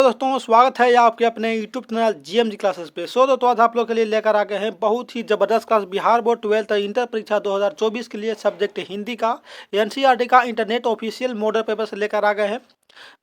दोस्तों स्वागत है आपके अपने YouTube चैनल GMG क्लासेस पे। दोस्तों आज आप लोग के लिए लेकर आ गए हैं बहुत ही ज़बरदस्त class Bihar board 12th inter परीक्षा 2024 के लिए सब्जेक्ट हिंदी का NCERT का इंटरनेट ऑफिशियल मॉडल पेपर से लेकर आ गए हैं।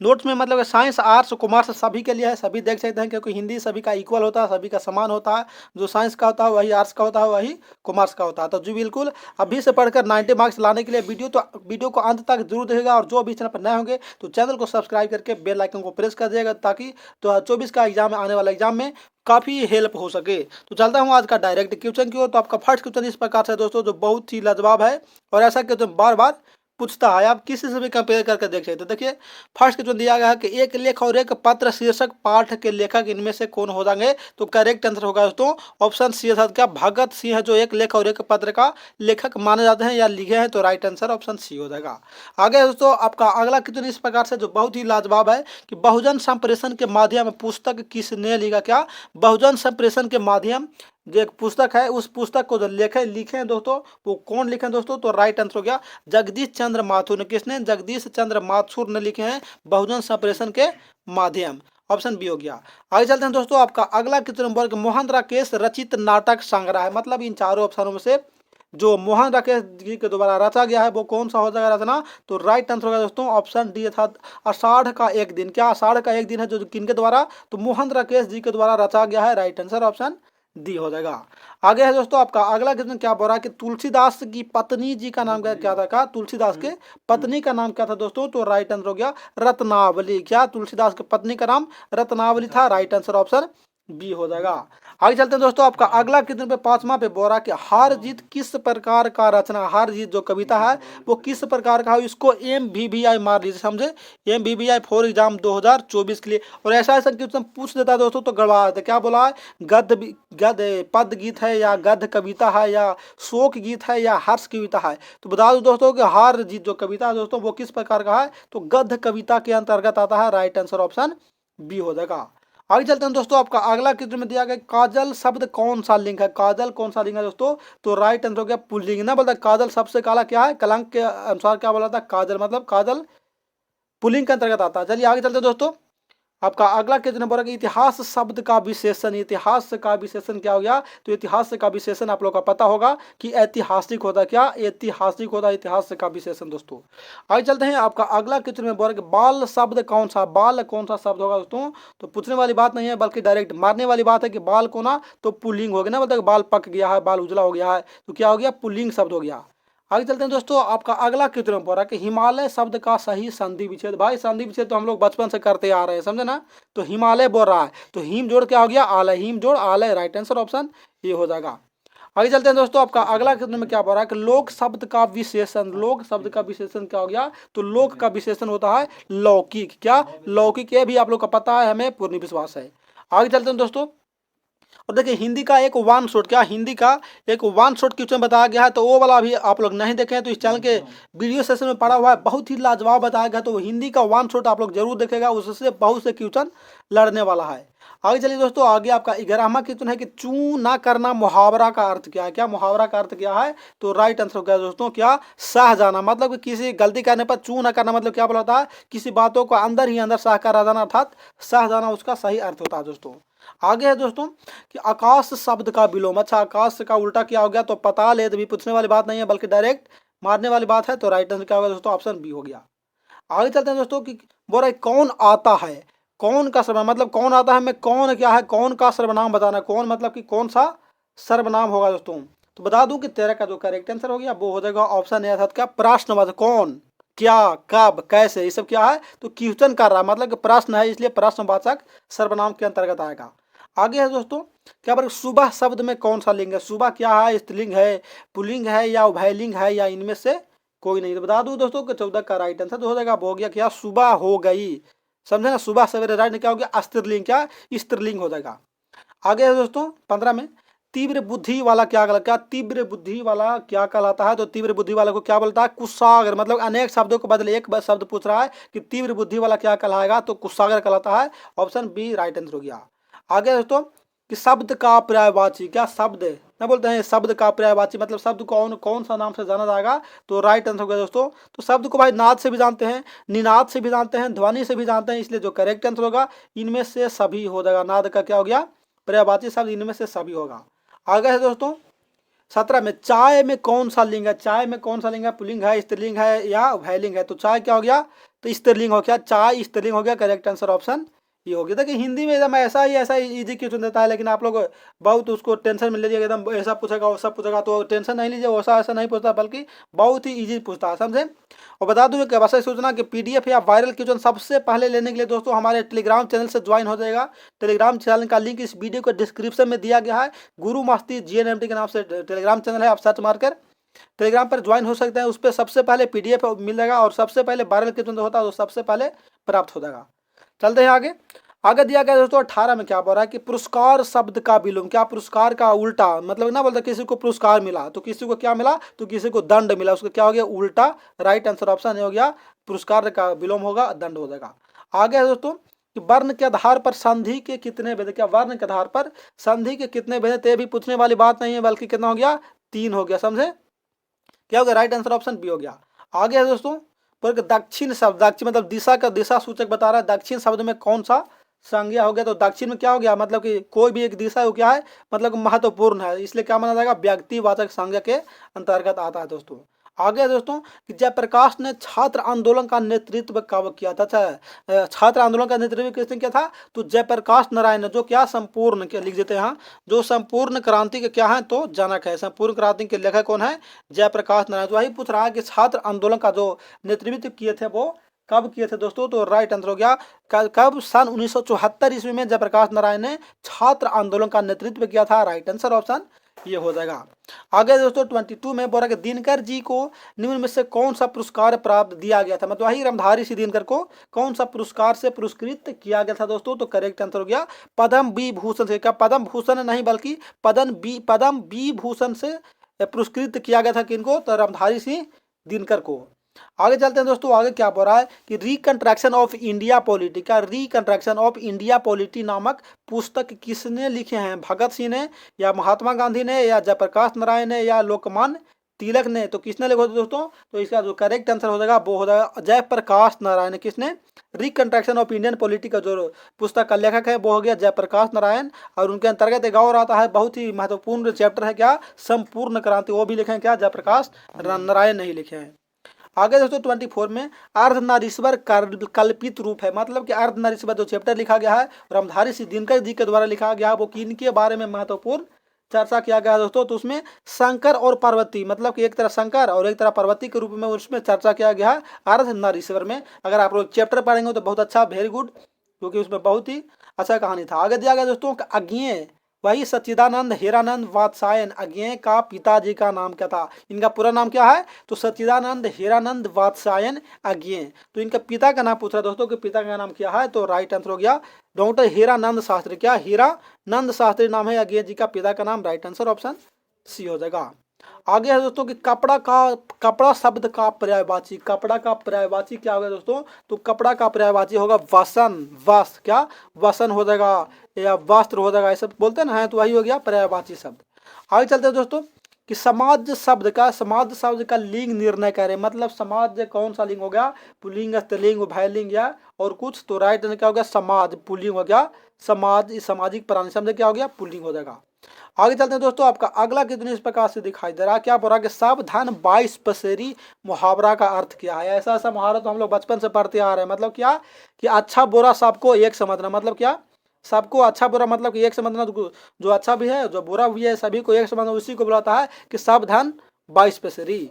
नोट्स में मतलब साइंस आर्ट्स कॉमर्स सभी के लिए है, सभी देख सकते हैं क्योंकि हिंदी सभी का इक्वल होता है, सभी का समान होता है। जो साइंस का होता है वही आर्ट्स का होता है, वही कॉमर्स का होता है। तो जी बिल्कुल अभी से पढ़कर 90 मार्क्स लाने के लिए वीडियो को अंत तक जरूर देखेगा। और जो भी चैनल पर नए होंगे तो चैनल को सब्सक्राइब करके बेल आइकन को प्रेस कर दिएगा ताकि 2024 का एग्जाम आने वाला एग्जाम में काफ़ी हेल्प हो सके। तो चलता हूँ आज का डायरेक्ट क्वेश्चन की ओर। तो आपका फर्स्ट क्वेश्चन इस प्रकार से दोस्तों, जो बहुत ही लाजवाब है और ऐसा क्वेश्चन बार बार पूछता है, आप किसी से भी कंपेयर करके देख सकते हैं। देखिए फर्स्ट क्वेश्चन दिया गया है कि एक लेख और एक पत्र शीर्षक पाठ के लेखक इनमें से कौन हो जाएंगे। तो करेक्ट आंसर होगा दोस्तों ऑप्शन सी है क्या, भगत सिंह है जो एक लेख और एक पत्र का लेखक माने जाते हैं या लिखे हैं। तो राइट आंसर ऑप्शन सी हो जाएगा। आगे दोस्तों आपका अगला क्वेश्चन इस प्रकार से जो बहुत ही लाजवाब है कि बहुजन संप्रेषण के माध्यम पुस्तक किसने लिखा। क्या बहुजन संप्रेषण के माध्यम जो एक पुस्तक है उस पुस्तक को जो लिखे हैं दोस्तों वो कौन लिखे हैं दोस्तों। तो राइट आंसर हो गया जगदीश चंद्र माथुर ने। किसने? जगदीश चंद्र माथुर ने लिखे हैं बहुजन संप्रेषण के माध्यम। ऑप्शन बी हो गया। आगे चलते हैं दोस्तों आपका अगला क्वेश्चन नंबर मोहन राकेश रचित नाटक संग्रह है, मतलब इन चारों ऑप्शनों में से जो मोहन राकेश जी के द्वारा रचा गया है वो कौन सा हो जाएगा रचना। तो राइट आंसर होगा दोस्तों ऑप्शन डी अर्थात आषाढ़ का एक दिन। क्या आषाढ़ का एक दिन है जो किनके द्वारा? तो मोहन राकेश जी के द्वारा रचा गया है। राइट आंसर ऑप्शन डी हो जाएगा। आगे है दोस्तों आपका अगला क्वेश्चन क्या बोल रहा है कि तुलसीदास की पत्नी जी का नाम क्या था। का तुलसीदास के पत्नी का नाम क्या था दोस्तों। तो राइट आंसर हो गया रत्नावली। क्या तुलसीदास के पत्नी का नाम रत्नावली था। राइट आंसर ऑप्शन बी हो जाएगा। आगे चलते हैं दोस्तों आपका अगला क्वेश्चन पे पांचवा पे बोल रहा कि हार जीत किस प्रकार का रचना। हार जीत जो कविता है वो किस प्रकार का है, इसको MBBI मार लीजिए, समझे MBBI फॉर एग्जाम 2024 के लिए। और ऐसा क्वेश्चन पूछ देता है दोस्तों तो गड़बड़ा देता है। क्या बोला है? गद्य पद गीत है या गद्य कविता है या शोक गीत है या हर्ष कविता है। तो बता दो दोस्तों कि हार जीत जो कविता है दोस्तों वो किस प्रकार का है। तो गद्य कविता के अंतर्गत आता है। राइट आंसर ऑप्शन बी हो जाएगा। आगे चलते हैं दोस्तों आपका अगला क्वेश्चन में दिया गया काजल शब्द कौन सा लिंग है। काजल कौन सा लिंग है दोस्तों। तो राइट आंसर हो गया पुल्लिंग। ना बोलता काजल सबसे काला क्या है, कलंक के अनुसार क्या बोला था, काजल मतलब काजल पुल्लिंग के अंतर्गत आता है। चलिए आगे चलते हैं दोस्तों आपका अगला क्वेश्चन नंबर है कि इतिहास शब्द का विशेषण। इतिहास का विशेषण क्या हो गया। तो इतिहास का विशेषण आप लोग का पता होगा कि ऐतिहासिक होता है। क्या ऐतिहासिक होता है इतिहास का विशेषण दोस्तों। आगे चलते हैं आपका अगला क्वेश्चन में बोल रहा बाल शब्द कौन सा। बाल कौन सा शब्द होगा दोस्तों। तो पूछने वाली बात नहीं है बल्कि डायरेक्ट मारने वाली बात है कि बाल को ना तो पुल्लिंग हो गया ना, मतलब बाल पक गया है, बाल उजला हो गया है तो क्या हो गया, पुल्लिंग शब्द हो गया। आगे चलते हैं दोस्तों आपका अगला क्वेश्चन पड़ रहा है कि हिमालय शब्द का सही संधि विच्छेद। भाई संधि विच्छेद तो हम लोग बचपन से करते आ रहे हैं, समझे ना। तो हिमालय बोल रहा है तो हिम जोड़ क्या हो गया, आलय। हिम जोड़ आलय। राइट आंसर ऑप्शन ये हो जाएगा। आगे चलते हैं दोस्तों आपका अगला क्वेश्चन में क्या बोल रहा है कि लोक शब्द का विशेषण। लोक शब्द का विशेषण क्या हो गया। तो लोक का विशेषण होता है लौकिक। क्या लौकिक, ये भी आप लोग का पता है, हमें पूर्ण विश्वास है। आगे चलते हैं दोस्तों और देखिए हिंदी का एक वन शॉट, क्या हिंदी का एक वन शॉट क्वेश्चन बताया गया है। तो वो वाला भी आप लोग नहीं देखे तो इस चैनल के वीडियो सेशन में पड़ा हुआ है, बहुत ही लाजवाब बताया गया। तो हिंदी का वन शॉट आप लोग जरूर देखेगा, उससे बहुत से क्वेश्चन लड़ने वाला है। आगे चलिए दोस्तों आगे आपका 11वां क्वेश्चन है कि चू ना करना मुहावरा का अर्थ क्या है। क्या मुहावरा का अर्थ क्या है। तो राइट आंसर क्या है दोस्तों, क्या सह जाना। मतलब कि किसी गलती करने पर चू ना करना मतलब क्या बोला है, किसी बातों को अंदर ही अंदर सह कर आ जाना अर्थात सह जाना उसका सही अर्थ होता है दोस्तों। आगे है दोस्तों कि आकाश शब्द का विलोम। अच्छा आकाश का उल्टा क्या हो गया। तो पाताल है, तो भी पूछने वाली बात नहीं है बल्कि डायरेक्ट मारने वाली बात है। तो राइट आंसर क्या होगा दोस्तों, ऑप्शन बी हो गया। आगे चलते हैं दोस्तों कि बोल रहे कौन आता है। कौन का सर्वनाम मतलब कौन आता है, मैं कौन क्या है, कौन का सर्वनाम बताना। कौन मतलब कि कौन सा सर्वनाम होगा दोस्तों। तो बता दूं कि 13 का जो करेक्ट आंसर हो गया वो हो जाएगा ऑप्शन ए अर्थात क्या प्रश्नवाचक। कौन, क्या, कब, कैसे, ये सब क्या है। तो क्वेश्चन कर रहा है मतलब कि प्रश्न है, इसलिए प्रश्नवाचक सर्वनाम के अंतर्गत आएगा। आगे है दोस्तों क्या बोले सुबह शब्द में कौन सा लिंग है। सुबह क्या है, स्त्रीलिंग है, पुल्लिंग है या उभयलिंग है या इनमें से कोई नहीं। तो बता दूं दोस्तों कि 14 का राइट आंसर हो जाएगा हो गया क्या, सुबह हो गई। समझे ना, सुबह सवेरे। राइट क्या हो गया, स्त्रीलिंग। क्या स्त्रीलिंग हो जाएगा। आगे है दोस्तों 15 में तीव्र बुद्धि वाला क्या कहलाता। क्या तीव्र बुद्धि वाला क्या कहलाता है। तो तीव्र बुद्धि वाला को क्या बोलता है, कुशाग्र। मतलब अनेक शब्दों को बदले एक शब्द पूछ रहा है कि तीव्र बुद्धि वाला क्या कहलाएगा। तो कुशाग्र कहलाता है। ऑप्शन बी राइट आंसर हो गया। आगे दोस्तों कि शब्द का पर्यायवाची, क्या शब्द ना बोलते हैं शब्द का पर्यायवाची, मतलब शब्द कौन कौन सा नाम से जाना जाएगा, तो राइट आंसर होगा दोस्तों। तो शब्द को भाई नाद से भी जानते हैं, निनाद से भी जानते हैं, ध्वनि से भी जानते हैं, इसलिए जो करेक्ट आंसर होगा इनमें से सभी हो जाएगा। नाद का क्या हो गया, पर्यायवाची शब्द इनमें से सभी होगा। आगे है दोस्तों 17 में, चाय में कौन सा लिंग है, चाय में कौन सा लिंग है, पुल्लिंग है, स्त्रीलिंग है या उभयलिंग है, तो चाय क्या हो गया, तो स्त्रीलिंग हो गया, चाय स्त्रीलिंग हो गया, करेक्ट आंसर ऑप्शन ये हो गया। देखिए हिंदी में एकदम ऐसा ही इजी क्वेश्चन देता है, लेकिन आप लोग बहुत उसको टेंशन में लीजिएगा, एकदम ऐसा पूछेगा वैसा पूछेगा, तो टेंशन नहीं लीजिए, वैसा ऐसा नहीं पूछता, बल्कि बहुत ही इजी पूछता है, समझे। और बता दूं कि वैसे सूचना कि पीडीएफ या वायरल क्वेश्चन सबसे पहले लेने के लिए दोस्तों हमारे टेलीग्राम चैनल से ज्वाइन हो जाएगा। टेलीग्राम चैनल का लिंक इस वीडियो को डिस्क्रिप्शन में दिया गया है। गुरु मस्ती जीएनएमटी के नाम से टेलीग्राम चैनल है, आप सर्च मारकर टेलीग्राम पर ज्वाइन हो सकते हैं। उस पर सबसे पहले पीडीएफ मिल जाएगा और सबसे पहले वायरल क्वेश्चन जो होता है वो सबसे पहले प्राप्त हो जाएगा। चलते हैं आगे। आगे दिया गया दोस्तों 18 में क्या बोल रहा है कि पुरस्कार शब्द का विलोम, क्या पुरस्कार का उल्टा, मतलब ना बोलते किसी को पुरस्कार मिला तो किसी को क्या मिला, तो किसी को दंड मिला, उसको क्या हो गया उल्टा। राइट आंसर ऑप्शन हो गया पुरस्कार का विलोम होगा, दंड हो जाएगा। आगे है दोस्तों कि वर्ण के आधार पर संधि के कितने भेद, क्या वर्ण के आधार पर संधि के कितने भेद, ये भी पूछने वाली बात नहीं है, बल्कि कितना हो गया 3 हो गया, समझे। क्या हो गया, राइट आंसर ऑप्शन बी हो गया। आगे है दोस्तों पर दक्षिण शब्द, दक्षिण मतलब दिशा का दिशा सूचक बता रहा है, दक्षिण शब्द में कौन सा संज्ञा हो गया, तो दक्षिण में क्या हो गया, मतलब कि कोई भी एक दिशा है क्या है, मतलब महत्वपूर्ण है, इसलिए क्या माना जाएगा, व्यक्तिवाचक संज्ञा के अंतर्गत आता है दोस्तों। आगे है दोस्तों कि जयप्रकाश ने छात्र आंदोलन का नेतृत्व कब किया था, अच्छा छात्र आंदोलन का नेतृत्व किसने किया था, तो जयप्रकाश नारायण ने, जो क्या संपूर्ण क्या लिख देते हैं यहाँ, जो संपूर्ण क्रांति के क्या है, तो जनक है, संपूर्ण क्रांति के लेखक कौन है, जयप्रकाश नारायण। तो वही पूछ रहा है कि छात्र आंदोलन का जो नेतृत्व किए थे वो कब किए थे दोस्तों, तो राइट आंसर हो गया कब, सन 1974 ईस्वी में जयप्रकाश नारायण ने छात्र आंदोलन का नेतृत्व किया था। राइट आंसर ऑप्शन ये हो जाएगा। आगे दोस्तों 22 में बोला कि दिनकर जी को निम्न में से कौन सा पुरस्कार प्राप्त दिया गया था, मतलब वही रामधारी सिंह दिनकर को कौन सा पुरस्कार से पुरस्कृत किया गया था दोस्तों, तो करेक्ट आंसर हो गया पद्म विभूषण से, क्या पद्म भूषण नहीं बल्कि पद्म विभूषण से पुरस्कृत किया गया था किनको, तो रामधारी सिंह दिनकर को। आगे चलते हैं दोस्तों, आगे क्या बोल रहा है कि रिकंस्ट्रक्शन ऑफ इंडिया पॉलिटी, क्या रिकंस्ट्रक्शन ऑफ इंडिया पॉलिटी नामक पुस्तक किसने लिखे हैं, भगत सिंह ने या महात्मा गांधी ने या जयप्रकाश नारायण ने या लोकमान्य तिलक ने, तो किसने लिखा दोस्तों, तो इसका जो करेक्ट आंसर हो जाएगा वो हो जाएगा जयप्रकाश नारायण। किसने, रिकंस्ट्रक्शन ऑफ इंडियन पॉलिटी का जो पुस्तक का लेखक है वो हो गया जयप्रकाश नारायण। और उनके अंतर्गत एक और आता है, बहुत ही महत्वपूर्ण चैप्टर है क्या, संपूर्ण क्रांति, वो भी लिखे हैं क्या, जयप्रकाश नारायण नहीं लिखे हैं। आगे दोस्तों 24 में अर्धनारीश्वर कल्पित रूप है, मतलब कि अर्धनारीश्वर जो चैप्टर लिखा गया है रामधारी सिंह दिनकर जी के द्वारा लिखा गया है, वो किनके बारे में महत्वपूर्ण चर्चा किया गया है दोस्तों, तो उसमें शंकर और पार्वती, मतलब कि एक तरह शंकर और एक तरह पार्वती के रूप में उसमें चर्चा किया गया है अर्धनारीश्वर में। अगर आप लोग चैप्टर पढ़ेंगे तो बहुत अच्छा, वेरी गुड, क्योंकि उसमें बहुत ही अच्छा कहानी था। आगे दिया गया दोस्तों अज्ञेय, वही सच्चिदानंद हीरानंद वात्सायन, अज्ञेय का पिताजी का नाम क्या था, इनका पूरा नाम क्या है, तो सच्चिदानंद हीरानंद वात्सायन अज्ञेय। तो इनका पिता का नाम पूछ रहा दोस्तों कि पिता का नाम क्या है, तो राइट आंसर हो गया डॉक्टर हीरानंद शास्त्री, क्या हीरानंद शास्त्री नाम है अज्ञेय जी का, पिता का नाम, राइट आंसर ऑप्शन सी हो जाएगा। आगे है दोस्तों कि कपड़ा शब्द का पर्यायवाची, कपड़ा का पर्यायवाची क्या होगा दोस्तों, तो कपड़ा का पर्यायवाची होगा वसन, वस्त्र, क्या वसन हो जाएगा या वस्त्र हो जाएगा, ऐसा बोलते हैं ना, तो वही हो गया पर्यायवाची शब्द। आगे चलते हैं दोस्तों कि समाज शब्द का लिंग निर्णय करे, मतलब समाज कौन सा लिंग हो गया, पुल्लिंग स्त्रीलिंग उभयलिंग या और कुछ, तो राइट क्या हो गया समाज, पुल्लिंग हो गया, समाज सामाजिक प्राणी शब्द क्या हो गया, पुल्लिंग हो जाएगा। आगे चलते हैं दोस्तों, आपका अगला कितने इस प्रकार से दिखाई दे रहा है, क्या बोल रहा है कि सावधान 22 पसेरी मुहावरा का अर्थ क्या है। ऐसा मुहावरा तो हम लोग बचपन से पढ़ते आ रहे हैं, मतलब क्या कि अच्छा बुरा सबको एक समझना, मतलब क्या सबको अच्छा बुरा मतलब कि एक समझना, जो अच्छा भी है जो बुरा भी है सभी को एक समझना, उसी को बुलाता है कि सावधान 22 पसेरी।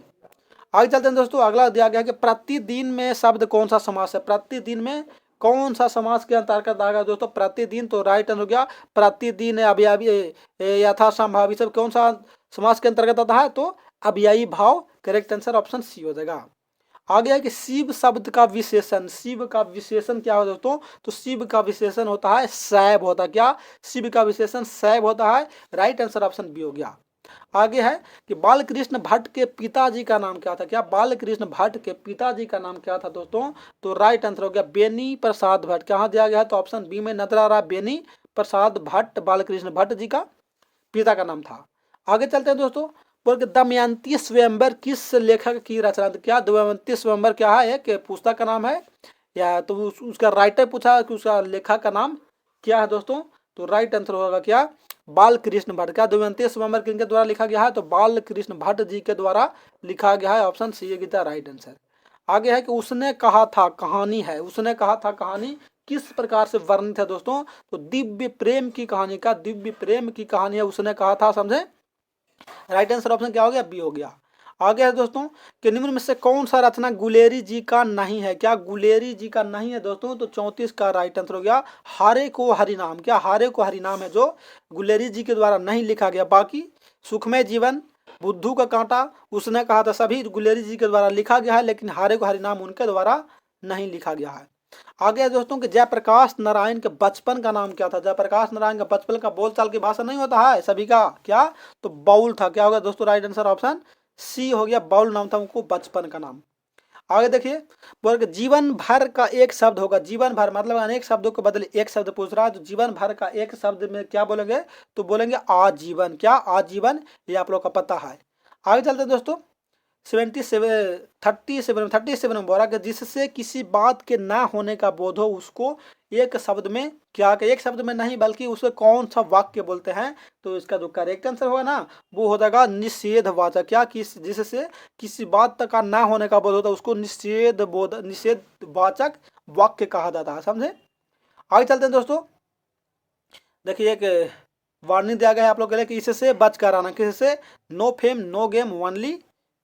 आगे चलते हैं दोस्तों, अगला दिया गया कि प्रतिदिन में शब्द कौन सा समास है, प्रतिदिन में कौन सा समास के अंतर्गत आएगा दोस्तों, प्रतिदिन, तो राइट आंसर हो गया प्रतिदिन, अभियावी यथा संभावी सब कौन सा समास के अंतर्गत आता है, तो अभियायी भाव, करेक्ट आंसर ऑप्शन सी हो जाएगा। आगे है कि शिव शब्द का विशेषण, शिव का विशेषण क्या होता है दोस्तों, तो शिव का विशेषण होता है शैव, होता है क्या, शिव का विशेषण शैव होता है, राइट आंसर ऑप्शन बी हो गया। आगे है कि बालकृष्ण भट्ट के पिताजी का नाम क्या था, क्या बालकृष्ण भट्ट के पिताजी का नाम क्या था दोस्तों, तो राइट आंसर हो गया बेनी प्रसाद भट्ट। कहाँ दिया गया है, तो ऑप्शन बी में नजर आ रहा है बेनी प्रसाद भट्ट बालकृष्ण भट्ट जी का पिता का नाम था। आगे चलते हैं दोस्तों, बोल दमयंती स्वयंवर किस लेखक की रचना? क्या दमयंती स्वयंवर क्या है? एक पुस्तक का नाम है या तो उसका राइटर पूछा कि उसका लेखक का नाम क्या है दोस्तों? तो राइट आंसर होगा क्या? बालकृष्ण भट्ट। क्या दमयंती स्वयंवर किनके द्वारा लिखा गया है? तो बालकृष्ण भट्ट जी के द्वारा लिखा गया है। ऑप्शन सी है राइट आंसर। आगे है कि उसने कहा था कहानी है, उसने कहा था कहानी किस प्रकार से वर्णित है दोस्तों? तो दिव्य प्रेम की कहानी का, दिव्य प्रेम की कहानी है उसने कहा था, समझे? राइट आंसर ऑप्शन क्या हो गया? बी हो गया। आगे है दोस्तों कि निम्न में से कौन सा रचना गुलेरी जी का नहीं है? क्या गुलेरी जी का नहीं है दोस्तों? तो 34 का राइट आंसर हो गया हारे को हरिनाम। क्या हारे को हरिनाम है जो गुलेरी जी के द्वारा नहीं लिखा गया। बाकी सुखमय जीवन, बुद्धू का कांटा, उसने कहा था, सभी गुलेरी जी के द्वारा लिखा गया है, लेकिन हारे को हरिनाम उनके द्वारा नहीं लिखा गया है। आगे है दोस्तों कि जयप्रकाश नारायण के बचपन का नाम क्या था? जयप्रकाश नारायण का बचपन का बोलचाल की भाषा नहीं होता है सभी का, क्या? तो बाउल था। क्या होगा दोस्तों? राइट आंसर ऑप्शन सी हो गया, बाउल नाम था उनको बचपन का नाम। आगे देखिए, बोल जीवन भर का एक शब्द होगा। जीवन भर मतलब अनेक शब्दों के बदले एक शब्द पूछ रहा है, तो जीवन भर का एक शब्द में क्या बोलेंगे? तो बोलेंगे आजीवन। क्या? आजीवन, ये आप लोग का पता है। आगे चलते हैं दोस्तों, 37 में बोला कि जिससे किसी बात के ना होने का बोध हो उसको एक शब्द में क्या, एक शब्द में नहीं बल्कि उसे कौन सा वाक्य बोलते हैं? तो इसका जो करेक्ट आंसर होगा ना वो हो जाएगा निषेधवाचक। क्या? जिससे किसी बात का ना होने का बोध होता है उसको निषेधवाचक वाक्य कहा जाता है, समझे? आगे चलते हैं दोस्तों, देखिए एक वार्निंग दिया गया है आप लोग के लिए कि इससे बच कर आना। किससे? No fame no game only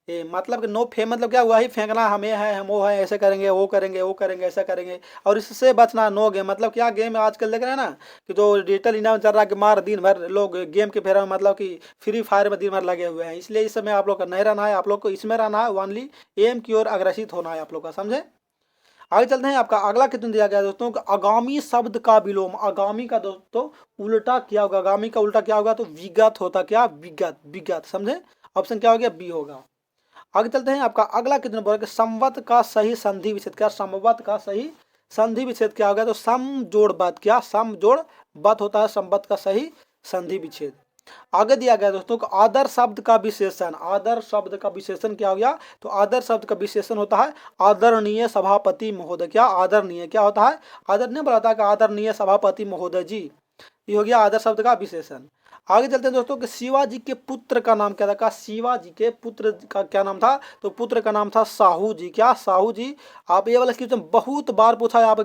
मतलब कि नो फेम मतलब क्या हुआ ही फेंकना, हमें है हम वो है, ऐसे करेंगे वो करेंगे वो करेंगे ऐसा करेंगे। और इससे बचना नो गेम मतलब क्या? गेम आजकल देख रहे हैं ना कि जो डिजिटल इनाम चल रहा है कि मार दिन भर लोग गेम के फेरा में मतलब कि फ्री फायर में दिन भर लगे हुए हैं। इसलिए इस समय आप लोग का नहीं रहना है, आप लोग को इसमें रहना है, ओनली एम की ओर अग्रसित होना है आप लोग का, समझे? आगे चलते हैं, आपका अगला क्वेश्चन दिया गया दोस्तों कि आगामी शब्द का विलोम। आगामी का दोस्तों उल्टा क्या होगा? आगामी का उल्टा क्या होगा? तो विगत होता। क्या? विगत, विगत, समझे? ऑप्शन क्या हो गया? बी होगा। आगे चलते हैं, आपका अगला कितने बोला कि संवत का सही संधि विच्छेद। क्या? संवत का सही संधि विच्छेद क्या हो गया? तो सम जोड़ बत। क्या? सम जोड़ बत होता है संवत का सही संधि विच्छेद। आगे दिया गया दोस्तों को आदर शब्द का विशेषण। आदर शब्द का विशेषण क्या हो गया? तो आदर शब्द का विशेषण होता है आदरणीय सभापति महोदय। क्या? आदरणीय क्या होता है? आदरणीय बोला कि आदरणीय सभापति महोदय जी, ये हो गया आदर शब्द का विशेषण। आगे चलते हैं दोस्तों कि शिवाजी के पुत्र का नाम क्या था? शिवाजी के पुत्र का क्या नाम था? तो पुत्र का नाम था साहू जी। क्या? साहू जी। आप ये वाला क्वेश्चन बहुत बार पूछा है, आप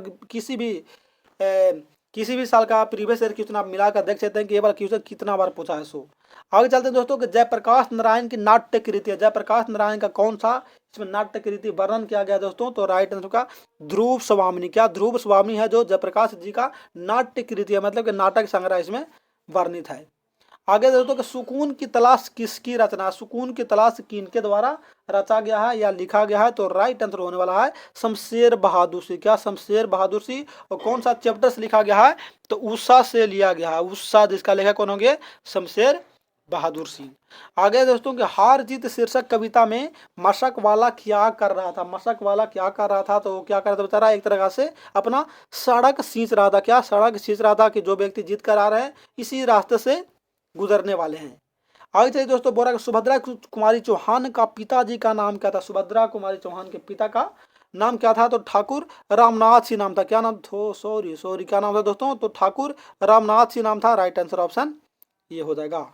किसी भी साल का प्रीवियस ईयर क्वेश्चन आप मिलाकर देख सकते हैं कि ये वाला क्वेश्चन कितना बार पूछा है। सो आगे चलते हैं दोस्तों कि जयप्रकाश नारायण की नाट्य कृति है। जयप्रकाश नारायण का कौन सा इसमें नाट्य कृति वर्णन किया गया दोस्तों? तो राइट आंसर का ध्रुव स्वामिनी। क्या? ध्रुव स्वामिनी है जो जयप्रकाश जी का नाट्य कृति है, मतलब कि नाटक संग्रह इसमें वर्णित है। आगे दोस्तों कि सुकून की तलाश किसकी रचना? सुकून की तलाश किनके द्वारा रचा गया है या लिखा गया है? तो राइट आंसर होने वाला है शमशेर बहादुर सिंह। क्या? शमशेर बहादुर सिंह। और कौन सा चैप्टर से लिखा गया है? तो उषा से लिया गया है। उषा, जिसका लेखक कौन होंगे? शमशेर बहादुर सिंह। आगे दोस्तों कि हार जीत शीर्षक कविता में मशक वाला क्या कर रहा था? मशक वाला क्या कर रहा था? तो क्या कर रहा था बेचारा? एक तरह से अपना सड़क सींच रहा था। क्या? सड़क सींच रहा था कि जो व्यक्ति जीत कर आ रहे हैं इसी रास्ते से गुजरने वाले हैं। आगे चलिए दोस्तों, बोला सुभद्रा कुमारी चौहान का पिताजी का नाम क्या था? सुभद्रा कुमारी चौहान के पिता का नाम क्या था? तो ठाकुर रामनाथ सिंह नाम था। क्या नाम? सॉरी क्या नाम था दोस्तों? तो ठाकुर रामनाथ सिंह नाम था। राइट आंसर ऑप्शन ये हो जाएगा।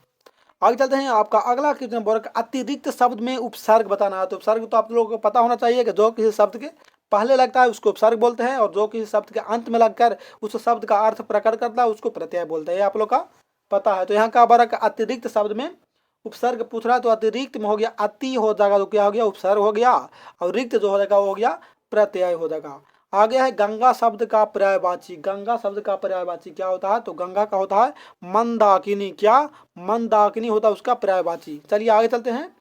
आगे चलते हैं, आपका अगला क्वेश्चन बोला अतिरिक्त शब्द में उपसर्ग बताना है। तो उपसर्ग तो आप लोगों को पता होना चाहिए कि जो किसी शब्द के पहले लगता है उसको उपसर्ग बोलते हैं, और जो किसी शब्द के अंत में लगकर उस शब्द का अर्थ प्रकट करता है उसको प्रत्यय बोलते हैं। आप लोग का पता है। तो यहाँ का बारह का अतिरिक्त शब्द में उपसर्ग पूछ रहा है, तो अतिरिक्त में हो गया अति हो जाएगा, तो क्या हो गया? उपसर्ग हो गया। और रिक्त जो हो जाएगा वो हो गया प्रत्यय हो जाएगा। आगे है गंगा शब्द का पर्यायवाची। गंगा शब्द का पर्यायवाची क्या होता है? तो गंगा का होता है मंदाकिनी। क्या? मंदाकिनी होता है उसका पर्यायवाची। चलिए आगे चलते हैं,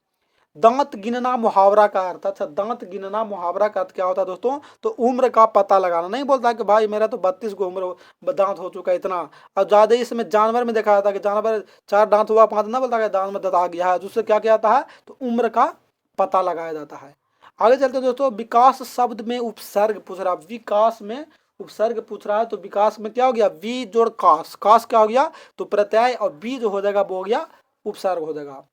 दांत गिनना मुहावरा का अर्थ। अच्छा, दांत गिनना मुहावरा का अर्थ क्या होता है दोस्तों? तो उम्र का पता लगाना। नहीं बोलता कि भाई मेरा तो 32 को उम्र दांत हो चुका है इतना। और ज्यादा इसमें जानवर में देखा जाता है कि जानवर 4 दांत हुआ 5 ना बोलता है दांत में दंत आ गया है, उससे क्या किया जाता है? तो उम्र का पता लगाया जाता है। आगे चलते दोस्तों, विकास शब्द में उपसर्ग पूछ रहा। विकास में उपसर्ग पूछ रहा है तो विकास में क्या हो गया, वी जोड़ कास, कास क्या हो गया तो प्रत्यय, और बी जो हो जाएगा वो हो गया उपसर्ग हो जाएगा।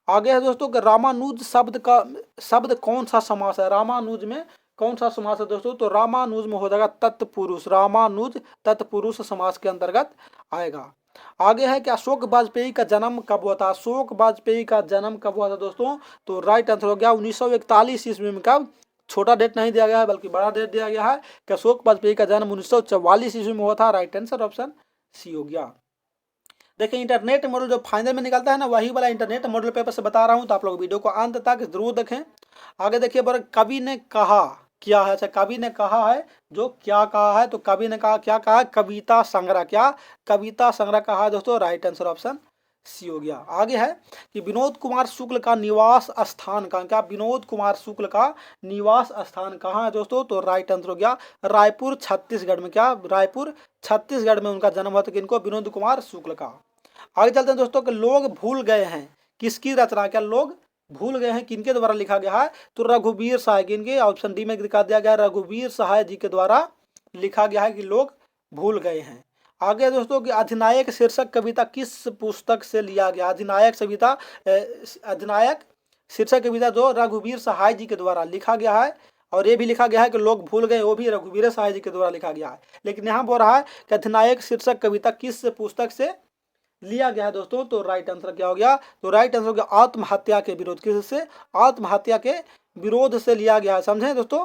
आगे है दोस्तों कि रामानुज शब्द कौन सा समास है, रामानुज में कौन सा समास है दोस्तों, तो रामानुज में हो जाएगा तत्पुरुष, रामानुज तत्पुरुष समास के अंतर्गत आएगा। आगे है कि अशोक वाजपेयी का जन्म कब हुआ था, अशोक वाजपेयी का जन्म कब हुआ था दोस्तों, तो राइट आंसर हो गया 1941 ईस्वी में। कब, छोटा डेट नहीं दिया गया है बल्कि बड़ा डेट दिया गया है कि अशोक वाजपेयी का जन्म 1944 ईस्वी में हुआ था। राइट आंसर ऑप्शन सी हो गया। देखिए इंटरनेट मॉडल जो फाइनल में निकलता है ना, वही वाला इंटरनेट मॉडल पेपर से बता रहा हूँ, तो आप लोग वीडियो को अंत तक जरूर देखें। आगे देखिए बोला कवि ने कहा क्या है, अच्छा कवि ने कहा है, जो क्या कहा है, तो कवि ने कहा क्या कहा है, कविता संग्रह, क्या कविता संग्रह कहा है दोस्तों। राइट आंसर ऑप्शन सी हो गया। आगे है कि विनोद कुमार शुक्ल का निवास स्थान कहाँ, क्या विनोद कुमार शुक्ल का निवास स्थान कहाँ है दोस्तों, तो राइट आंसर हो गया रायपुर छत्तीसगढ़ में, क्या रायपुर छत्तीसगढ़ में उनका जन्म हुआ था, किनको, विनोद कुमार शुक्ल का। आगे चलते हैं दोस्तों कि लोग भूल गए हैं किसकी रचना, क्या लोग भूल गए हैं किनके द्वारा लिखा गया है, तो रघुवीर सहाय, किनके, ऑप्शन डी में दिखा दिया गया रघुवीर सहाय जी के द्वारा लिखा गया है कि लोग भूल गए हैं। आगे दोस्तों कि अधिनायक शीर्षक कविता किस पुस्तक से लिया गया, अधिनायक कविता, अधिनायक शीर्षक कविता जो रघुवीर सहाय जी के द्वारा लिखा गया है, और ये भी लिखा गया है कि लोग भूल गए वो भी रघुवीर सहाय जी के द्वारा लिखा गया है, लेकिन यहाँ बोल रहा है कि अधिनायक शीर्षक कविता किस पुस्तक से लिया गया है दोस्तों, तो राइट आंसर क्या हो गया, तो राइट आंसर हो गया आत्महत्या के विरोध, किससे, आत्महत्या के विरोध से लिया गया है, समझे दोस्तों।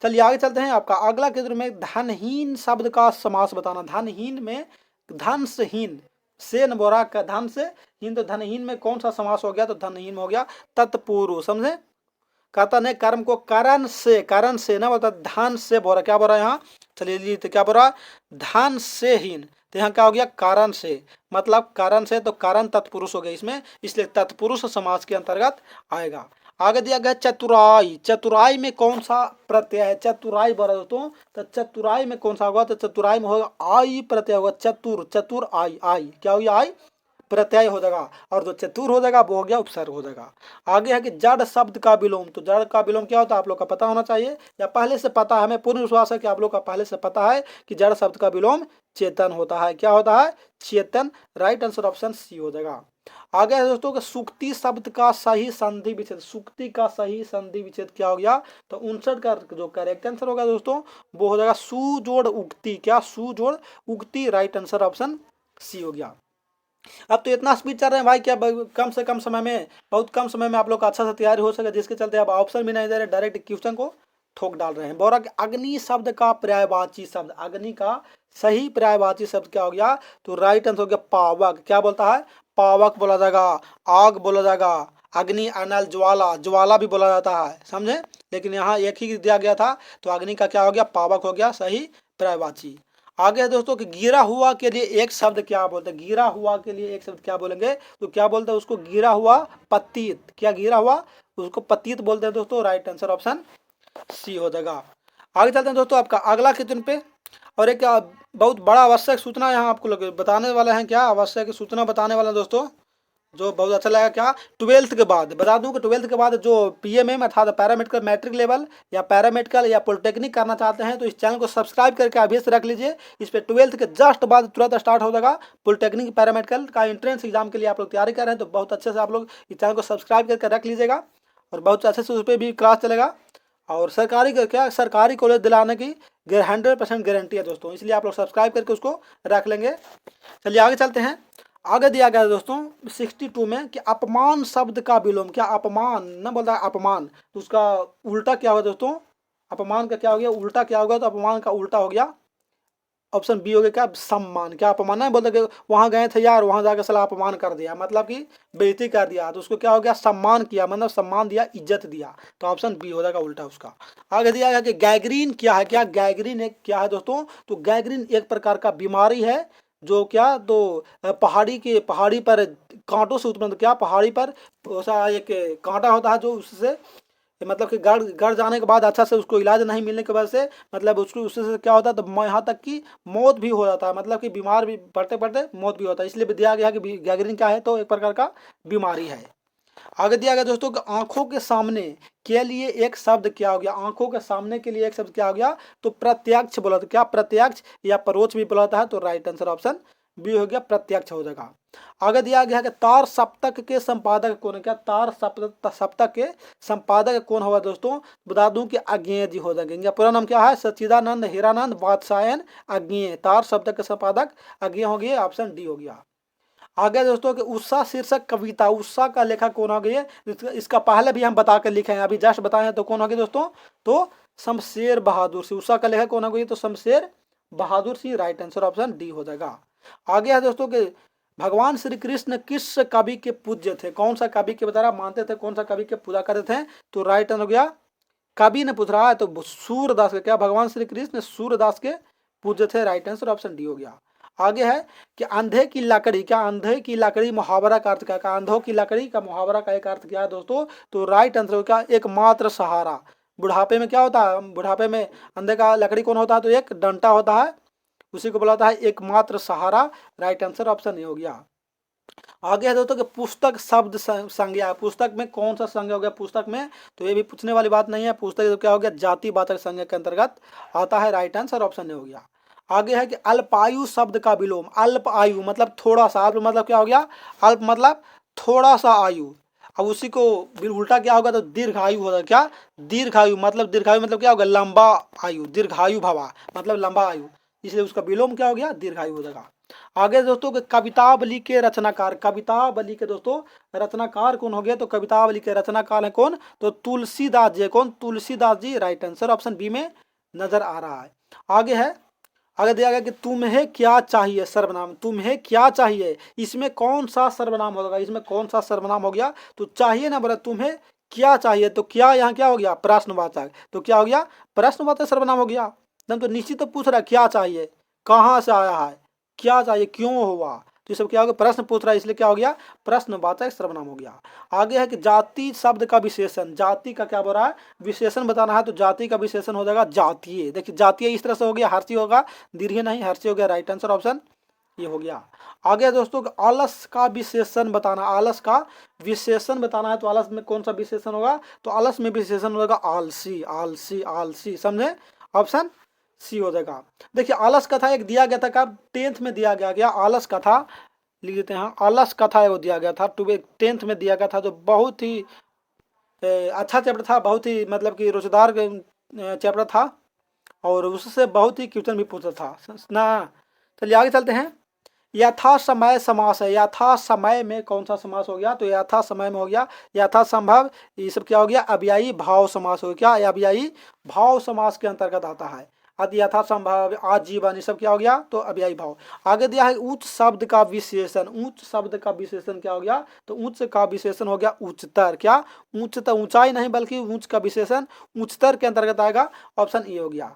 चलिए आगे चलते हैं। आपका अगला केंद्र में धनहीन शब्द का समास बताना, धनहीन में धन से हीन, से न बोरा का धन से हीन, तो धनहीन में कौन सा समास हो गया, तो धनहीन में हो गया तत्पुरुष, समझे। कहता ने कर्म को करण से ना बोलता, धन से बोरा, क्या बोल रहा है यहाँ, चलिए तो क्या बोल रहा, धन से हीन, तो यहाँ क्या हो गया कारण से, मतलब कारण से, तो कारण तत्पुरुष हो गया इसमें, इसलिए तत्पुरुष समास के अंतर्गत आएगा। आगे दिया गया चतुराई, चतुराई में कौन सा प्रत्यय है, चतुराई बोला दोस्तों, तो चतुराई में कौन सा होगा, तो चतुराई में होगा आई प्रत्यय होगा, चतुर, चतुर आई, आई क्या हो गया, आई प्रत्यय हो जाएगा, और जो चतुर हो जाएगा वो हो गया उपसर्ग हो जाएगा। आगे है कि जड़ शब्द का विलोम, तो जड़ का विलोम क्या होता है आप लोग का पता होना चाहिए, या पहले से पता है, हमें पूर्ण विश्वास है कि आप लोग का पहले से पता है कि जड़ शब्द का विलोम चेतन होता है, क्या होता है, चेतन। राइट आंसर ऑप्शन सी हो जाएगा। आगे है दोस्तों कि सुक्ति शब्द का सही संधि विच्छेद, सुक्ति का सही संधि विच्छेद क्या हो गया, तो 59 का जो करेक्ट आंसर होगा दोस्तों वो हो जाएगा सुजोड़ उक्ति, क्या सुजोड़ उक्ति। राइट आंसर ऑप्शन सी हो गया। अब तो इतना स्पीड चल रहे हैं भाई, क्या कम से कम समय में, बहुत कम समय में आप लोग का अच्छा से तैयारी हो सके, जिसके चलते आप ऑप्शन भी नहीं दे रहे, डायरेक्ट क्वेश्चन को ठोक डाल रहे हैं। बोरा कि अग्नि शब्द का पर्यायवाची शब्द, अग्नि का सही पर्यायवाची शब्द क्या हो गया, तो राइट आंसर हो गया पावक, क्या बोलता है, पावक बोला जाएगा, आग बोला जाएगा, अग्नि अनल ज्वाला, ज्वाला भी बोला जाता है, समझे, लेकिन यहाँ एक ही दिया गया था, तो अग्नि का क्या हो गया, पावक हो गया सही पर्यायवाची। आगे है दोस्तों कि गिरा हुआ के लिए एक शब्द क्या बोलते हैं, गिरा हुआ के लिए एक शब्द क्या बोलेंगे, तो क्या बोलते हैं उसको, गिरा हुआ पतित, क्या गिरा हुआ उसको पतित बोलते हैं दोस्तों। राइट आंसर ऑप्शन सी हो जाएगा। आगे चलते हैं दोस्तों आपका अगला क्वेश्चन पे, और एक बहुत बड़ा आवश्यक सूचना यहाँ आपको लोग बताने वाले हैं, क्या आवश्यक सूचना बताने वाले हैं दोस्तों, जो बहुत अच्छा लगा। क्या 12th के बाद बता दूं कि 12th के बाद जो पीएमएम अर्थात पैरामेडिकल मैट्रिक लेवल या पैरामेडिकल या पॉलिटेक्निक करना चाहते हैं, तो इस चैनल को सब्सक्राइब करके अभी से रख लीजिए। इस पर 12th के जस्ट बाद तुरंत स्टार्ट हो जाएगा पॉलिटेक्निक पैरामेडिकल का एंट्रेंस एग्जाम के लिए आप लोग तैयारी कर रहे हैं, तो बहुत अच्छे से आप लोग इस चैनल को सब्सक्राइब करके रख लीजिएगा, और बहुत अच्छे से उस पर भी क्लास चलेगा। और सरकारी कॉलेज दिलाने की 100% गारंटी है दोस्तों, इसलिए आप लोग सब्सक्राइब करके उसको रख लेंगे। चलिए आगे चलते हैं। आगे दिया गया है दोस्तों 62 में कि अपमान शब्द का विलोम, क्या अपमान न बोलता है अपमान, तो उसका उल्टा क्या होगा दोस्तों, अपमान का क्या हो गया उल्टा, क्या होगा, तो अपमान का उल्टा हो गया ऑप्शन बी हो गया क्या, सम्मान। क्या अपमान है, बोलते कि वहाँ गए थे यार, वहाँ जाकर सलाह अपमान कर दिया, मतलब कि बेइज्जती कर दिया, तो उसको क्या हो गया, सम्मान किया, मतलब सम्मान दिया, इज्जत दिया, तो ऑप्शन बी हो जाएगा उल्टा उसका। आगे दिया गया कि गैंग्रीन क्या है, क्या गैंग्रीन एक क्या है दोस्तों, तो गैंग्रीन एक प्रकार का बीमारी है, जो क्या, तो पहाड़ी पर कांटों से उत्पन्न, क्या पहाड़ी पर ऐसा एक कांटा होता है, जो उससे मतलब कि गड़ जाने के बाद अच्छा से उसको इलाज नहीं मिलने की वजह से, मतलब उसको उससे क्या होता है, तो यहाँ तक कि मौत भी हो जाता है, मतलब कि बीमार भी पड़ते पड़ते मौत भी होता है, इसलिए दिया गया है कि गैंग्रीन क्या है, तो एक प्रकार का बीमारी है। आगे दिया गया दोस्तों कि आंखों के सामने के लिए एक शब्द क्या हो गया, आंखों के सामने के लिए एक शब्द क्या हो गया, तो प्रत्यक्ष बोला। तो क्या प्रत्यक्ष या परोक्ष भी बोलाता है, तो राइट आंसर ऑप्शन बी हो गया, प्रत्यक्ष हो जाएगा। आगे दिया गया है कि तार सप्तक के संपादक कौन है, क्या तार सप्तक के संपादक कौन होगा दोस्तों, बता दूं कि अज्ञेय जी हो जाएंगे। पूरा नाम क्या है, सच्चिदानंद हीरानंद वात्सायन अज्ञेय। तार सप्तक के संपादक अज्ञेय हो गए, ऑप्शन डी हो गया। आगे दोस्तों कि उषा शीर्षक कविता, उषा का लेखक कौन हो गए, इसका पहले भी हम बता कर लिखे हैं, अभी जस्ट बताए हैं, तो कौन हो गए दोस्तों, तो शमशेर बहादुर सिंह। उषा का लेखक कौन हो गए, तो Shamsher Bahadur Singh, right answer option D हो जाएगा। आगे है दोस्तों कि भगवान श्री कृष्ण किस कवि के पूज्य थे, कौन सा कवि के द्वारा मानते थे, कौन सा कवि के पूजा करते थे, तो राइट आंसर हो गया, कवि ने पूछ रहा है तो सूरदास के, क्या भगवान श्री कृष्ण सूरदास के पूज्य थे, राइट आंसर ऑप्शन डी हो गया। आगे है कि अंधे की लकड़ी, क्या अंधे की लकड़ी मुहावरा का अर्थ क्या, अंधों की लकड़ी का मुहावरा का एक अर्थ क्या है दोस्तों, तो राइट आंसर क्या, एकमात्र सहारा। बुढ़ापे में क्या होता है, बुढ़ापे में अंधे का लकड़ी कौन होता है, तो एक डंटा होता है, उसी को बोलाता है एकमात्र सहारा, राइट आंसर ऑप्शन ए हो गया। आगे है दोस्तों कि पुस्तक शब्द संज्ञा, पुस्तक में कौन सा संज्ञा हो गया पुस्तक में, तो ये भी पूछने वाली बात नहीं है। पुस्तक तो क्या हो गया, जातिवाचक संज्ञा के अंतर्गत आता है, राइट आंसर ऑप्शन ए हो गया। आगे है कि अल्पायु शब्द का विलोम, अल्प आयु मतलब थोड़ा सा, अल्प मतलब क्या हो गया, अल्प मतलब थोड़ा सा आयु। अब उसी को उल्टा क्या होगा, तो दीर्घायु होगा, क्या दीर्घायु मतलब क्या होगा, लंबा आयु, दीर्घायु भवा मतलब लंबा आयु, इसलिए उसका विलोम क्या हो गया, दीर्घायु हो जाएगा। आगे दोस्तों कवितावली के रचनाकार, कवितावली के दोस्तों रचनाकार कौन हो गया, तो कवितावली के रचनाकार है कौन, तो तुलसीदास जी। कौन, Tulsidas ji, right answer option B में नजर आ रहा है। आगे है, आगे दिया गया कि तुम्हें क्या चाहिए सर्वनाम, तुम्हें क्या चाहिए, इसमें कौन सा सर्वनाम होगा, इसमें कौन सा सर्वनाम हो गया, तो चाहिए ना बोला, तुम्हें क्या चाहिए, तो क्या यहाँ क्या हो गया, प्रश्नवाचक, तो क्या हो गया, प्रश्नवाचक सर्वनाम हो गया। तो निश्चित तो पूछ रहा है क्या चाहिए, कहाँ से आया है, क्या चाहिए, क्यों हुआ, तो ये सब क्या हो गया, प्रश्न पूछ रहा है, इसलिए क्या हो गया, प्रश्नवाचक सर्वनाम हो गया। आगे है कि जाति शब्द का विशेषण, जाति का क्या बोल रहा है, विशेषण बताना है, तो जाति का विशेषण हो जाएगा जातीय। देखिए जातीय इस तरह से हो गया, हर्षी होगा, दीर्घ नहीं, हर्षी हो गया, राइट आंसर ऑप्शन ये हो गया। आगे दोस्तों आलस का विशेषण बताना, आलस का विशेषण बताना है, तो आलस में कौन सा विशेषण होगा, तो आलस में विशेषण होगा आलसी, आलसी आलसी, समझे, ऑप्शन सी हो जाएगा। देखिए आलस कथा एक दिया गया था, कब 10th में दिया गया आलस कथा, लिख देते हैं, आलस कथा वो दिया गया था 10th में दिया गया था, जो बहुत ही अच्छा चैप्टर था, बहुत ही मतलब कि रोजगार चैप्टर था, और उससे बहुत ही क्वेश्चन भी पूछता था ना। चलिए आगे चलते हैं। यथा समय समास है, यथा समय में कौन सा समास हो गया, तो यथा समय में हो गया यथा संभव, ये सब क्या हो गया, अव्ययी भाव समास हो गया, क्या अव्ययी भाव समास के अंतर्गत आता है। अति यथा संभव, आजीवन, ये सब क्या हो गया, तो अव्ययी भाव। आगे दिया है उच्च शब्द का विशेषण, उच्च शब्द का विशेषण क्या हो गया, तो उच्च का विशेषण हो गया उच्चतर, क्या उच्चतर, ऊंचाई नहीं बल्कि उच्च का विशेषण उच्चतर के अंतर्गत आएगा, ऑप्शन ए हो गया।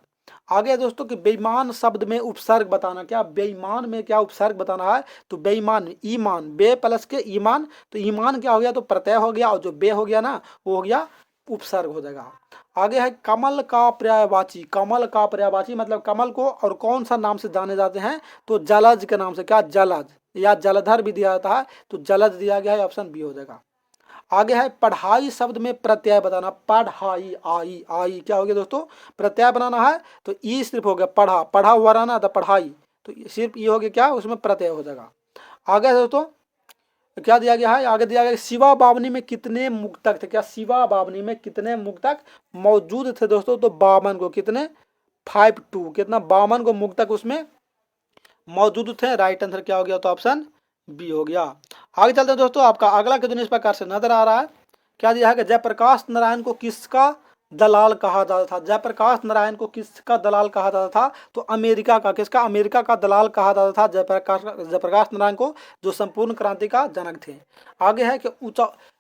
आगे दोस्तों कि बेईमान शब्द में उपसर्ग बताना, क्या बेईमान में क्या उपसर्ग बताना है, तो बेईमान, ईमान, बे प्लस के ईमान, तो ईमान क्या हो गया, तो प्रत्यय हो गया, और जो बे हो गया ना वो हो गया उपसर्ग हो जाएगा। आगे है कमल का पर्यायवाची, कमल का पर्यायवाची मतलब कमल को और कौन सा नाम से जाने जाते हैं, तो जलज के नाम से, क्या जलज या जलधर भी दिया जाता है, तो जलज दिया गया है, ऑप्शन बी हो जाएगा। आगे है पढ़ाई शब्द में प्रत्यय बताना, पढ़ाई, आई आई क्या हो गया दोस्तों, प्रत्यय बनाना है, तो ई सिर्फ हो गया, पढ़ा, पढ़ा हुआ रहना था पढ़ाई, तो सिर्फ ये हो गया, क्या उसमें प्रत्यय हो जाएगा। आगे दोस्तों क्या दिया गया है, आगे दिया गया शिवा बावनी में कितने मुक्तक थे, क्या शिवा बावनी में कितने मुक्तक मौजूद थे दोस्तों, तो 52 को, कितने 52, कितना 52 को मुक्तक उसमें मौजूद थे, राइट आंसर क्या हो गया, तो ऑप्शन बी हो गया। आगे चलते हैं दोस्तों, आपका अगला क्वेश्चन इस प्रकार से नजर आ रहा है, क्या दिया है कि जयप्रकाश नारायण को किसका दलाल कहा जाता था, जयप्रकाश नारायण को किसका दलाल कहा जाता था, तो अमेरिका का, किसका, अमेरिका का दलाल कहा जाता था जयप्रकाश नारायण को, जो संपूर्ण क्रांति का जनक थे। आगे है कि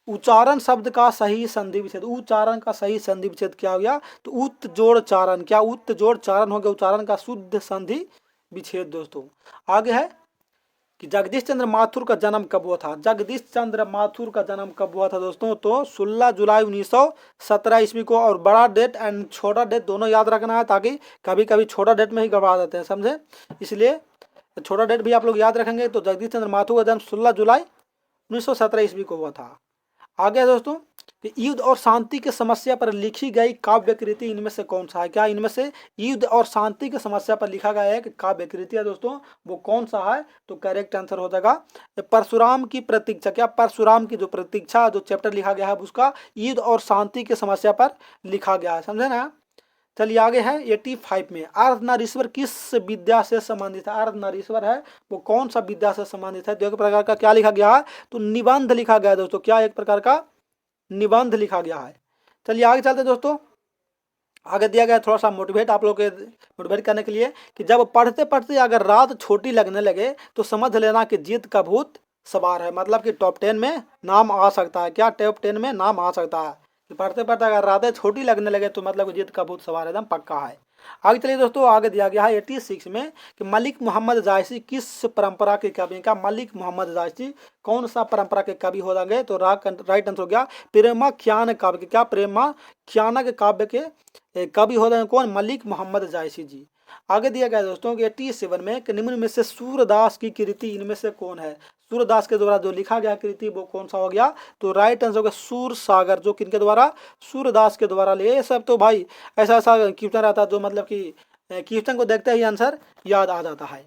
उच्चारण शब्द का सही संधि विच्छेद, उच्चारण का सही संधि विच्छेद क्या हो गया, तो उत जोड़ चारण, क्या उत जोड़ चारण हो गया, उच्चारण का शुद्ध संधि विच्छेद दोस्तों। आगे है कि जगदीश चंद्र माथुर का जन्म कब हुआ था, जगदीश चंद्र माथुर का जन्म कब हुआ था दोस्तों, तो 16 जुलाई 1917 ईस्वी को, और बड़ा डेट एंड छोटा डेट दोनों याद रखना है, ताकि कभी कभी छोटा डेट में ही गड़बड़ा देते हैं, समझे, इसलिए छोटा डेट भी आप लोग याद रखेंगे। तो जगदीश चंद्र माथुर का जन्म 16 जुलाई 1917 ईस्वी को हुआ था। आगे है दोस्तों कि युद्ध और शांति की समस्या पर लिखी गई काव्य कृति इनमें से कौन सा है? क्या इनमें से युद्ध और शांति की समस्या पर लिखा गया है कि काव्य कृति है दोस्तों, वो कौन सा है? तो करेक्ट आंसर हो जाएगा परशुराम की प्रतीक्षा। क्या परशुराम की जो प्रतीक्षा जो चैप्टर लिखा गया है उसका युद्ध और शांति की समस्या पर लिखा गया है, समझे ना। चलिए आगे है 85 में, अर्धनारीश्वर किस विद्या से संबंधित है? अर्धनारीश्वर है वो कौन सा विद्या से संबंधित है? तो एक प्रकार का क्या लिखा गया है? तो निबंध लिखा गया है दोस्तों। क्या एक प्रकार का निबंध लिखा गया है। चलिए आगे चलते दोस्तों, आगे दिया गया थोड़ा सा मोटिवेट आप लोग के मोटिवेट करने के लिए कि जब पढ़ते पढ़ते अगर रात छोटी लगने लगे तो समझ लेना कि जीत का भूत सवार है। मतलब कि टॉप 10 में नाम आ सकता है। क्या टॉप 10 में नाम आ सकता है? कि पढ़ते पढ़ते अगर रातें छोटी लगने लगे तो मतलब जीत का भूत सवार एकदम पक्का है। आगे चलिए दोस्तों, आगे दिया गया है 86 में कि मलिक मोहम्मद जायसी किस परंपरा के कवि? का मलिक मोहम्मद जायसी कौन सा परंपरा के कवि हो जाएंगे? तो राइट आंसर हो गया प्रेमाख्यान काव्य के। क्या प्रेमाख्यान के काव्य के कवि हो जाएंगे कौन? मलिक मोहम्मद जायसी जी। आगे दिया गया दोस्तों कि 87 में कि निम्न में से सूरदास की कृति इनमें से कौन है? सूरदास के द्वारा जो लिखा गया कृति वो कौन सा हो गया? तो राइट आंसर होगा सूर सागर, जो किनके द्वारा? सूरदास के द्वारा। ये सब तो भाई ऐसा ऐसा कीर्तन रहता है जो मतलब कि कीर्तन को देखते ही आंसर याद आ जाता है।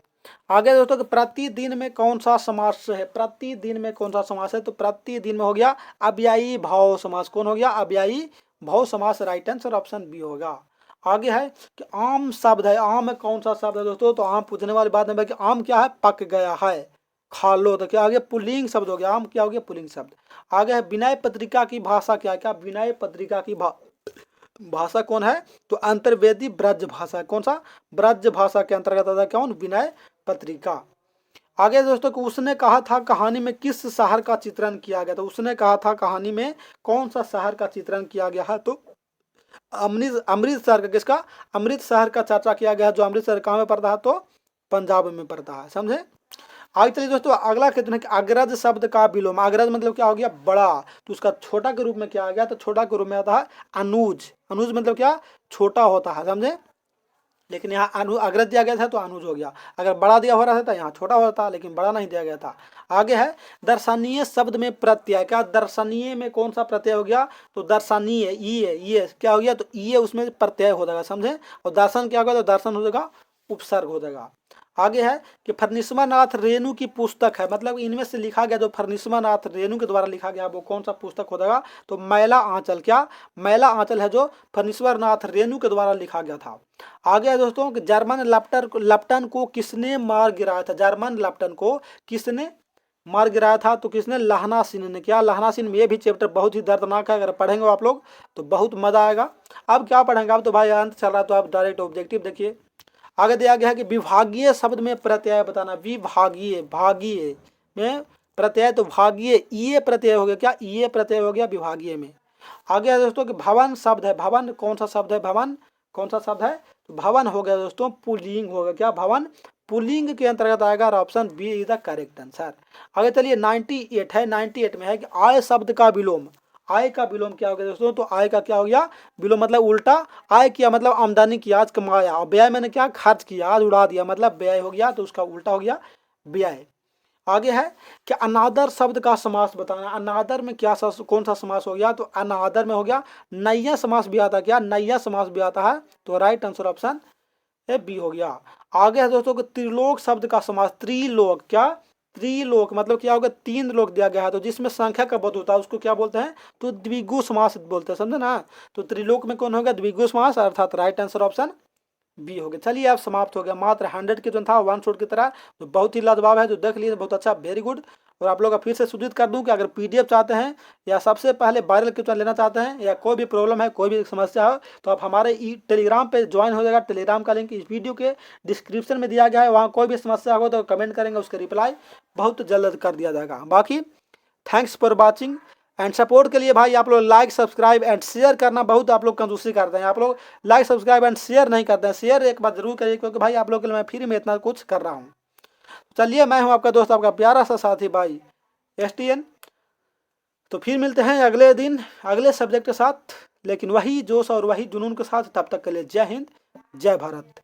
आगे दोस्तों कि प्रतिदिन में कौन सा समास है? प्रतिदिन में कौन सा समास है? तो प्रतिदिन में हो गया अव्ययी भाव समास। कौन हो गया? अव्ययी भाव समास। राइट आंसर ऑप्शन बी होगा। आगे है कि आम शब्द है। आम में कौन सा शब्द है दोस्तों? तो आम पूछने वाली बात है कि आम क्या है? पक गया है, खा लो। तो क्या आ गया? पुल्लिंग शब्द हो गया। आम क्या हो गया? पुल्लिंग शब्द। आगे है विनय पत्रिका की भाषा क्या है? क्या विनय पत्रिका की भाषा कौन है? तो अंतर्वेदी ब्रज भाषा। कौन सा? ब्रज भाषा के अंतर्गत आता है कौन? विनय पत्रिका। आगे दोस्तों को उसने कहा था कहानी में किस शहर का चित्रण किया गया? तो उसने कहा था कहानी में कौन सा शहर का चित्रण किया गया है? तो अमृतसर का। किसका? अमृतसर का चर्चा किया गया है। जो अमृतसर कहाँ में पड़ता है? तो पंजाब में पड़ता है, समझे। आगे चलिए दोस्तों, अगला कहते हैं कि अग्रज शब्द का विलोम। अग्रज मतलब क्या हो गया? बड़ा। तो उसका छोटा के रूप में क्या आ गया? तो छोटा के रूप में आता है अनुज। अनुज मतलब क्या? छोटा होता है, समझे। लेकिन यहाँ अग्रज दिया गया था तो अनुज हो गया। अगर बड़ा दिया हो रहा था यहाँ छोटा होता, लेकिन बड़ा नहीं दिया गया था। आगे है दर्शनीय शब्द में प्रत्यय। क्या दर्शनीय में कौन सा प्रत्यय हो गया? तो दर्शनीय ये क्या हो गया? तो ये उसमें प्रत्यय हो जाएगा, समझे। और दर्शन क्या होगा? तो दर्शन हो जाएगा उपसर्ग हो जाएगा। आगे है कि फर्निश्वरनाथ रेणु की पुस्तक है। मतलब इनमें से लिखा गया जो फर्निश्वरनाथ रेणु के द्वारा लिखा गया वो कौन सा पुस्तक हो जाएगा? तो मैला आंचल। क्या? मैला आंचल है जो फर्निश्वरनाथ रेणु के द्वारा लिखा गया था। आगे है दोस्तों कि जर्मन लप्टन को किसने मार गिराया था? जर्मन लप्टन को किसने मार गिराया था? तो किसने? लहना सिंह ने। क्या? लहना सिंह। ये भी चैप्टर बहुत ही दर्दनाक है। अगर पढ़ेंगे आप लोग तो बहुत मजा आएगा। अब क्या पढ़ेंगे? अब तो भाई अंत चल रहा है तो आप डायरेक्ट ऑब्जेक्टिव देखिए। आगे दिया गया है कि विभागीय शब्द में प्रत्यय बताना। विभागीय, भागीय में प्रत्यय। तो भागीय ये प्रत्यय हो गया। क्या? ये प्रत्यय हो गया विभागीय में। आगे है दोस्तों कि भवन शब्द है। भवन कौन सा शब्द है? भवन कौन सा शब्द है? तो भवन हो गया दोस्तों पुल्लिंग हो गया। क्या? भवन पुल्लिंग के अंतर्गत आएगा और option B is the correct answer. आगे चलिए 98 है। 98 में है कि आय शब्द का विलोम। आय का विलोम क्या हो गया दोस्तों? तो आय का क्या हो गया? विलोम मतलब उल्टा। आय किया मतलब आमदनी किया, आज कमाया। और व्यय मैंने क्या? खर्च किया, आज उड़ा दिया, मतलब व्यय हो गया। तो उसका उल्टा हो गया व्यय। आगे है कि अनादर शब्द का समास बताना। अनादर में क्या कौन सा समास हो गया? तो अनादर में हो गया नैया समास भी आता है। क्या? नैया समास भी आता है। तो right answer option A B हो गया। आगे है दोस्तों कि त्रिलोक शब्द का समास। त्रिलोक। क्या? त्रिलोक मतलब क्या होगा? 3 लोक दिया गया है तो जिसमें संख्या का बोध होता है उसको क्या बोलते हैं? तो द्विगु समास बोलते हैं, समझे ना। तो त्रिलोक में कौन होगा? द्विगु समास, अर्थात राइट आंसर ऑप्शन बी हो गया। चलिए अब समाप्त हो गया। मात्र 100 के जो था वन शॉट की तरह, तो बहुत ही लाजवाब है। जो देख लिए बहुत अच्छा, वेरी गुड। और आप लोग का फिर से सूचित कर दूं कि अगर पीडीएफ चाहते हैं या सबसे पहले वायरल क्वेश्चन लेना चाहते हैं या कोई भी प्रॉब्लम है, कोई भी समस्या हो, तो आप हमारे टेलीग्राम पे ज्वाइन हो जाएगा। टेलीग्राम का लिंक इस वीडियो के डिस्क्रिप्शन में दिया गया है। वहाँ कोई भी समस्या हो तो कमेंट करेंगे, उसके रिप्लाई बहुत जल्द कर दिया जाएगा। बाकी thanks for watching and support के लिए भाई आप लोग लाइक सब्सक्राइब एंड शेयर करना बहुत आप लोग कंजूसी करते हैं। आप लोग लाइक सब्सक्राइब एंड शेयर नहीं करते हैं। शेयर एक बार जरूर करिए क्योंकि भाई आप लोग के लिए मैं फ्री में इतना कुछ कर रहा हूँ। चलिए मैं हूँ आपका दोस्त, आपका प्यारा सा साथी भाई STN। तो फिर मिलते हैं अगले दिन अगले सब्जेक्ट के साथ, लेकिन वही जोश और वही जुनून के साथ। तब तक के लिए जय हिंद, जय भारत।